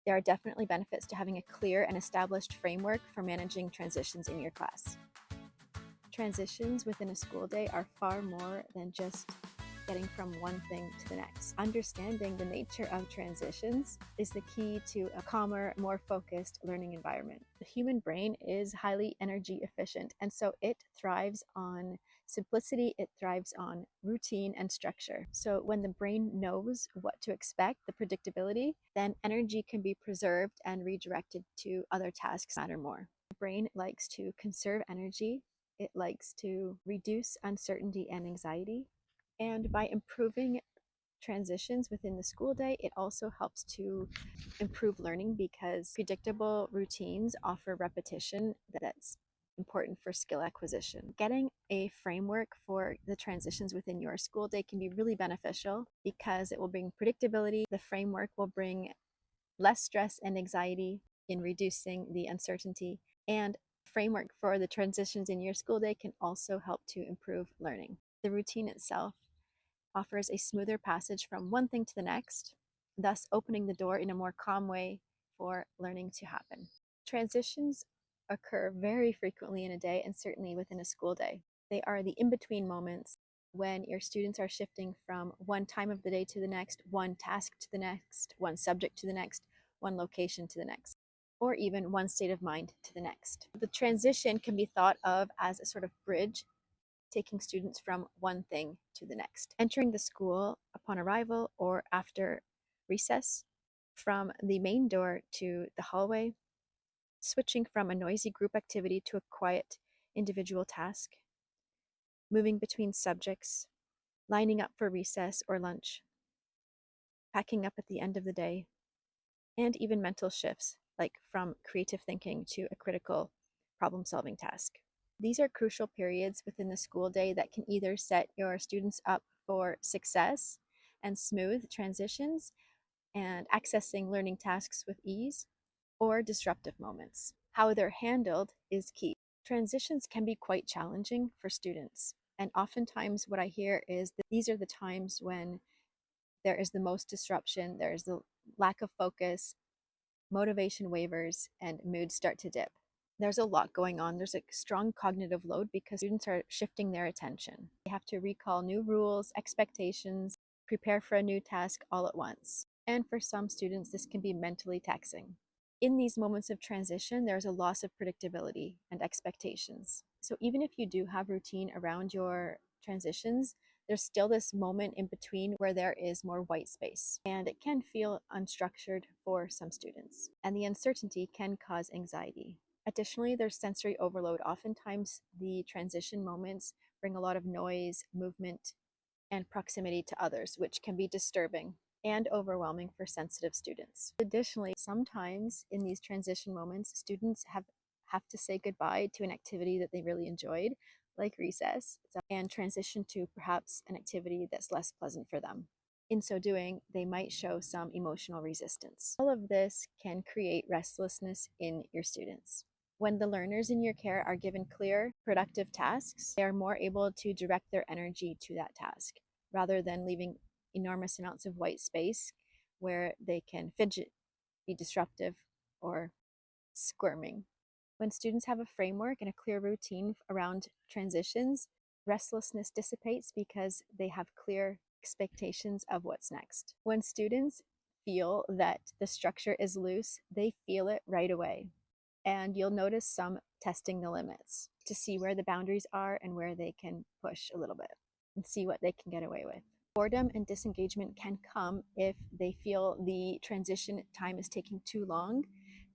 There are definitely benefits to having a clear and established framework for managing transitions in your class. Transitions within a school day are far more than just getting from one thing to the next. Understanding the nature of transitions is the key to a calmer, more focused learning environment. The human brain is highly energy efficient, and so it thrives on simplicity, it thrives on routine and structure. So when the brain knows what to expect, the predictability, then energy can be preserved and redirected to other tasks that matter more. The brain likes to conserve energy, it likes to reduce uncertainty and anxiety. And by improving transitions within the school day, it also helps to improve learning because predictable routines offer repetition that's important for skill acquisition. Getting a framework for the transitions within your school day can be really beneficial because it will bring predictability. The framework will bring less stress and anxiety in reducing the uncertainty, and framework for the transitions in your school day can also help to improve learning. The routine itself offers a smoother passage from one thing to the next, thus opening the door in a more calm way for learning to happen. Transitions occur very frequently in a day and certainly within a school day. They are the in-between moments when your students are shifting from one time of the day to the next, one task to the next, one subject to the next, one location to the next, or even one state of mind to the next. The transition can be thought of as a sort of bridge taking students from one thing to the next. Entering the school upon arrival or after recess, from the main door to the hallway, switching from a noisy group activity to a quiet individual task, moving between subjects, lining up for recess or lunch, packing up at the end of the day, and even mental shifts, like from creative thinking to a critical problem-solving task. These are crucial periods within the school day that can either set your students up for success and smooth transitions and accessing learning tasks with ease, or disruptive moments. How they're handled is key. Transitions can be quite challenging for students, and oftentimes what I hear is that these are the times when there is the most disruption, there's the lack of focus, motivation wavers, and moods start to dip. There's a lot going on. There's a strong cognitive load because students are shifting their attention. They have to recall new rules, expectations, prepare for a new task all at once. And for some students, this can be mentally taxing. In these moments of transition, there's a loss of predictability and expectations. So even if you do have routine around your transitions, there's still this moment in between where there is more white space, and it can feel unstructured for some students, and the uncertainty can cause anxiety. Additionally, there's sensory overload. Oftentimes, the transition moments bring a lot of noise, movement, and proximity to others, which can be disturbing and overwhelming for sensitive students. Additionally, sometimes in these transition moments, students have to say goodbye to an activity that they really enjoyed, like recess, and transition to perhaps an activity that's less pleasant for them. In so doing, they might show some emotional resistance. All of this can create restlessness in your students. When the learners in your care are given clear, productive tasks, they are more able to direct their energy to that task rather than leaving enormous amounts of white space where they can fidget, be disruptive, or squirming. When students have a framework and a clear routine around transitions, restlessness dissipates because they have clear expectations of what's next. When students feel that the structure is loose, they feel it right away. And you'll notice some testing the limits to see where the boundaries are and where they can push a little bit and see what they can get away with. Boredom and disengagement can come if they feel the transition time is taking too long,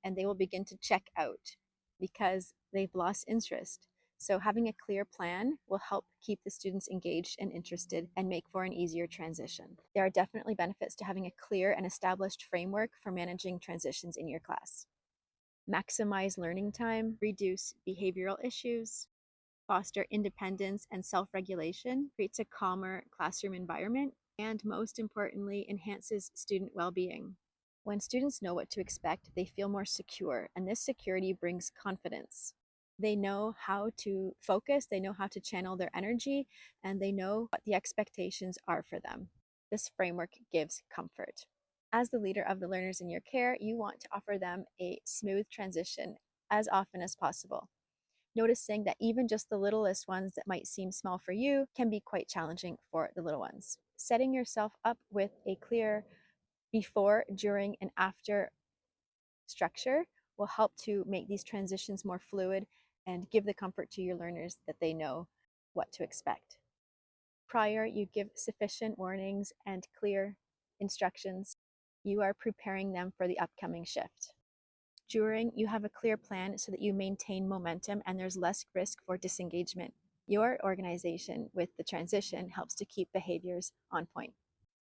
and they will begin to check out because they've lost interest. So having a clear plan will help keep the students engaged and interested and make for an easier transition. There are definitely benefits to having a clear and established framework for managing transitions in your class. Maximize learning time, reduce behavioral issues, foster independence and self-regulation, creates a calmer classroom environment, and most importantly, enhances student well-being. When students know what to expect, they feel more secure, and this security brings confidence. They know how to focus, they know how to channel their energy, and they know what the expectations are for them. This framework gives comfort. As the leader of the learners in your care, you want to offer them a smooth transition as often as possible, noticing that even just the littlest ones that might seem small for you can be quite challenging for the little ones. Setting yourself up with a clear before, during, and after structure will help to make these transitions more fluid and give the comfort to your learners that they know what to expect. Prior, you give sufficient warnings and clear instructions. You are preparing them for the upcoming shift. During, you have a clear plan so that you maintain momentum and there's less risk for disengagement. Your organization with the transition helps to keep behaviors on point.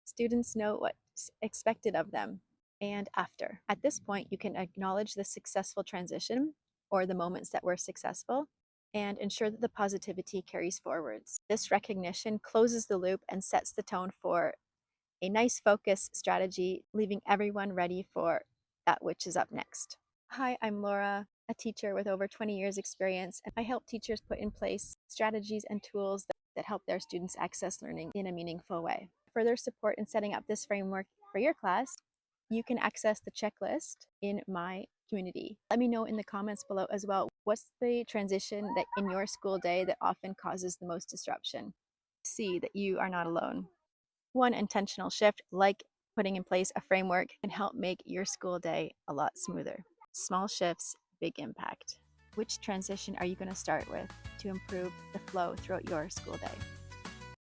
Students know what's expected of them and after. At this point, you can acknowledge the successful transition or the moments that were successful and ensure that the positivity carries forwards. This recognition closes the loop and sets the tone for a nice focus strategy, leaving everyone ready for that which is up next. Hi, I'm Laura, a teacher with over 20 years experience, and I help teachers put in place strategies and tools that help their students access learning in a meaningful way. For further support in setting up this framework for your class, you can access the checklist in my community. Let me know in the comments below as well, what's the transition that in your school day that often causes the most disruption? See that you are not alone. One intentional shift, like putting in place a framework, can help make your school day a lot smoother. Small shifts, big impact. Which transition are you going to start with to improve the flow throughout your school day?